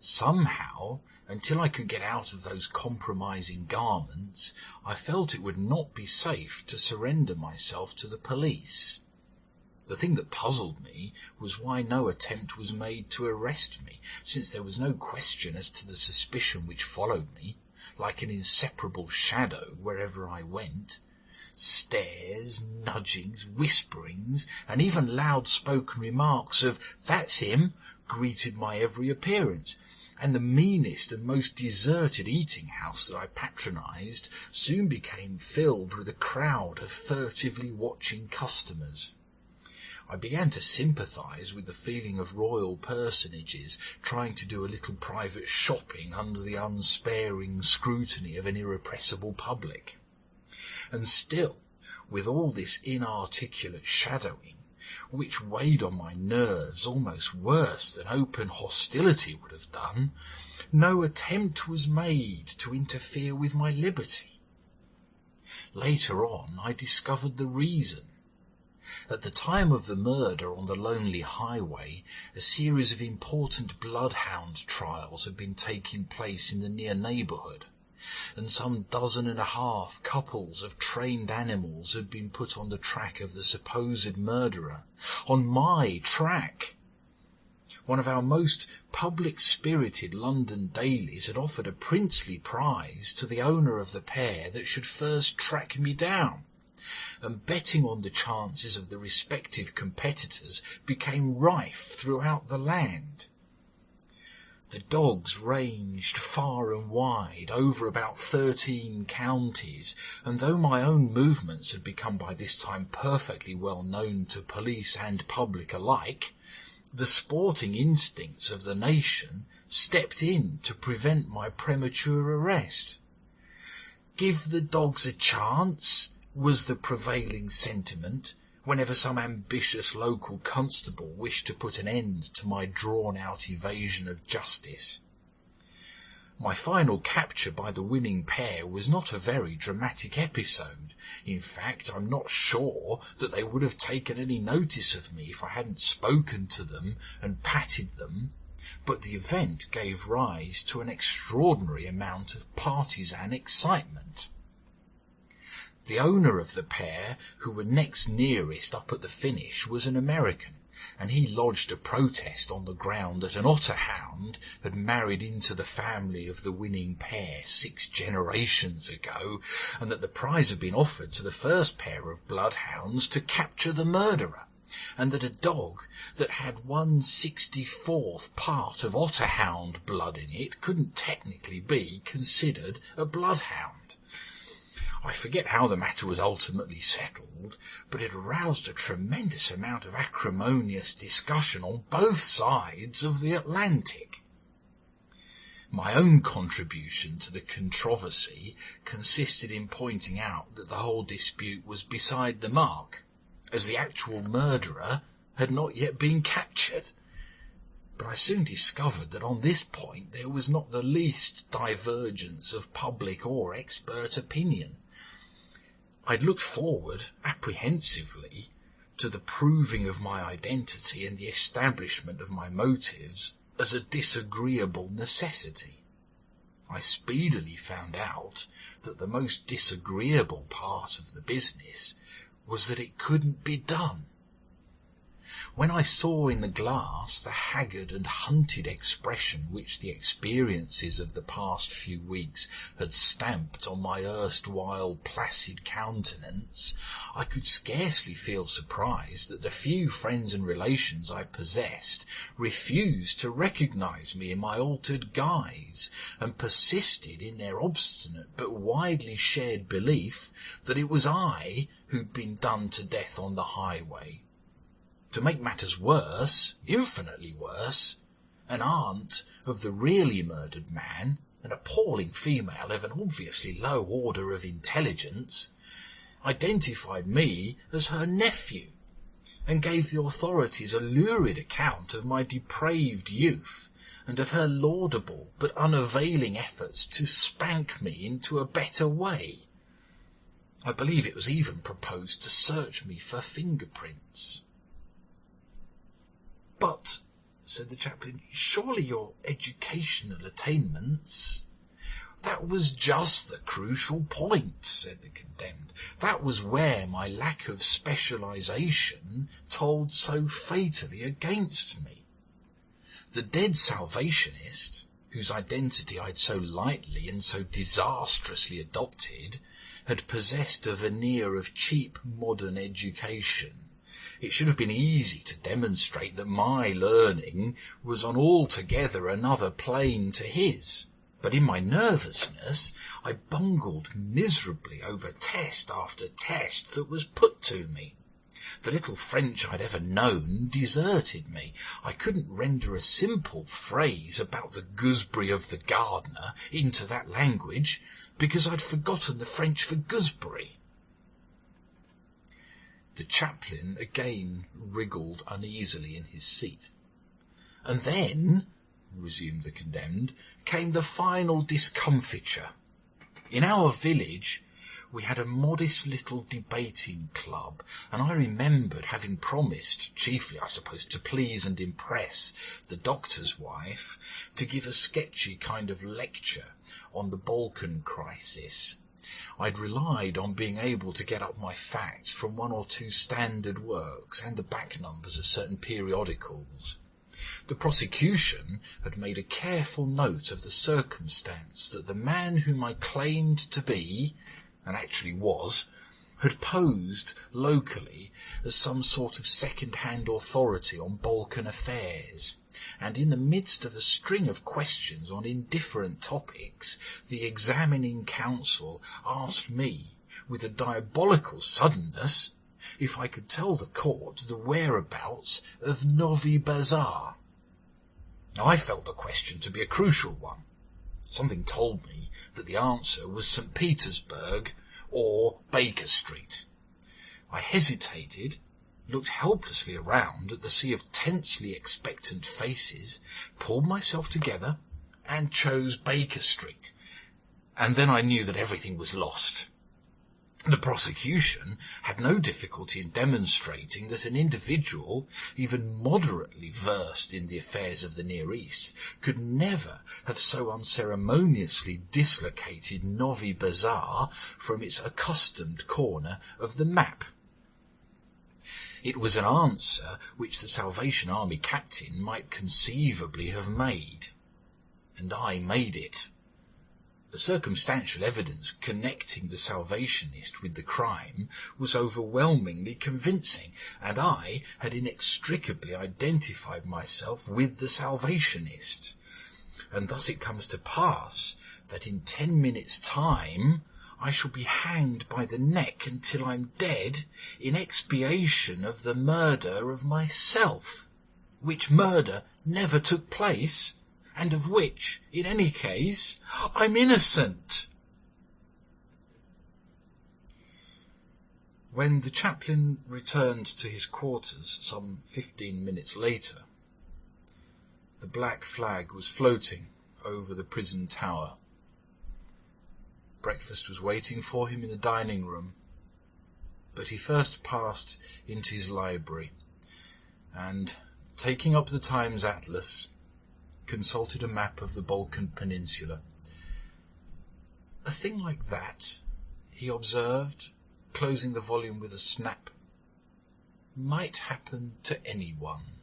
Somehow, until I could get out of those compromising garments, I felt it would not be safe to surrender myself to the police. The thing that puzzled me was why no attempt was made to arrest me, since there was no question as to the suspicion which followed me, like an inseparable shadow wherever I went. Stares, nudgings, whisperings, and even loud-spoken remarks of "That's him" greeted my every appearance, and the meanest and most deserted eating-house that I patronised soon became filled with a crowd of furtively watching customers. I began to sympathise with the feeling of royal personages trying to do a little private shopping under the unsparing scrutiny of an irrepressible public. And still, with all this inarticulate shadowing, which weighed on my nerves almost worse than open hostility would have done, no attempt was made to interfere with my liberty. Later on, I discovered the reason. At the time of the murder on the lonely highway, a series of important bloodhound trials had been taking place in the near neighbourhood, and some 12.5 couples of trained animals had been put on the track of the supposed murderer. On my track! One of our most public-spirited London dailies had offered a princely prize to the owner of the pair that should first track me down, and betting on the chances of the respective competitors became rife throughout the land. The dogs ranged far and wide over about 13 counties, and though my own movements had become by this time perfectly well known to police and public alike, the sporting instincts of the nation stepped in to prevent my premature arrest. "Give the dogs a chance," was the prevailing sentiment whenever some ambitious local constable wished to put an end to my drawn-out evasion of justice. My final capture by the winning pair was not a very dramatic episode. In fact, I'm not sure that they would have taken any notice of me if I hadn't spoken to them and patted them, but the event gave rise to an extraordinary amount of partisan excitement. The owner of the pair, who were next nearest up at the finish, was an American, and he lodged a protest on the ground that an otter-hound had married into the family of the winning pair 6 generations ago, and that the prize had been offered to the first pair of bloodhounds to capture the murderer, and that a dog that had 1/64th part of otter-hound blood in it couldn't technically be considered a bloodhound. I forget how the matter was ultimately settled, but it aroused a tremendous amount of acrimonious discussion on both sides of the Atlantic. My own contribution to the controversy consisted in pointing out that the whole dispute was beside the mark, as the actual murderer had not yet been captured. But I soon discovered that on this point there was not the least divergence of public or expert opinion. I'd looked forward, apprehensively, to the proving of my identity and the establishment of my motives as a disagreeable necessity. I speedily found out that the most disagreeable part of the business was that it couldn't be done. When I saw in the glass the haggard and hunted expression which the experiences of the past few weeks had stamped on my erstwhile placid countenance, I could scarcely feel surprised that the few friends and relations I possessed refused to recognise me in my altered guise, and persisted in their obstinate but widely shared belief that it was I who'd been done to death on the highway. To make matters worse, infinitely worse, an aunt of the really murdered man, an appalling female of an obviously low order of intelligence, identified me as her nephew, and gave the authorities a lurid account of my depraved youth, and of her laudable but unavailing efforts to spank me into a better way. I believe it was even proposed to search me for fingerprints. But said the chaplain. "Surely your educational attainments—" "That was just the crucial point," said the condemned. "That was where my lack of specialisation told so fatally against me. The dead Salvationist, whose identity I'd so lightly and so disastrously adopted, had possessed a veneer of cheap modern education. It should have been easy to demonstrate that my learning was on altogether another plane to his. But in my nervousness, I bungled miserably over test after test that was put to me. The little French I'd ever known deserted me. I couldn't render a simple phrase about the gooseberry of the gardener into that language because I'd forgotten the French for gooseberry." The chaplain again wriggled uneasily in his seat. "And then," resumed the condemned, "came the final discomfiture. In our village we had a modest little debating club, and I remembered having promised, chiefly, I suppose, to please and impress the doctor's wife, to give a sketchy kind of lecture on the Balkan crisis. I'd relied on being able to get up my facts from one or two standard works and the back numbers of certain periodicals. The prosecution had made a careful note of the circumstance that the man whom I claimed to be, and actually was, had posed locally as some sort of second-hand authority on Balkan affairs, and in the midst of a string of questions on indifferent topics, the examining counsel asked me, with a diabolical suddenness, if I could tell the court the whereabouts of Novi Bazar. Now, I felt the question to be a crucial one. Something told me that the answer was St. Petersburg or Baker Street. I hesitated, looked helplessly around at the sea of tensely expectant faces, pulled myself together, and chose Baker Street. And then I knew that everything was lost. The prosecution had no difficulty in demonstrating that an individual, even moderately versed in the affairs of the Near East, could never have so unceremoniously dislocated Novi Bazar from its accustomed corner of the map. It was an answer which the Salvation Army captain might conceivably have made, and I made it. The circumstantial evidence connecting the Salvationist with the crime was overwhelmingly convincing, and I had inextricably identified myself with the Salvationist. And thus it comes to pass that in 10 minutes' time I shall be hanged by the neck until I'm dead in expiation of the murder of myself, which murder never took place, and of which, in any case, I'm innocent." When the chaplain returned to his quarters some 15 minutes later, the black flag was floating over the prison tower. Breakfast was waiting for him in the dining room, but he first passed into his library, and, taking up the Times Atlas, consulted a map of the Balkan Peninsula. "A thing like that," he observed, closing the volume with a snap, "might happen to anyone."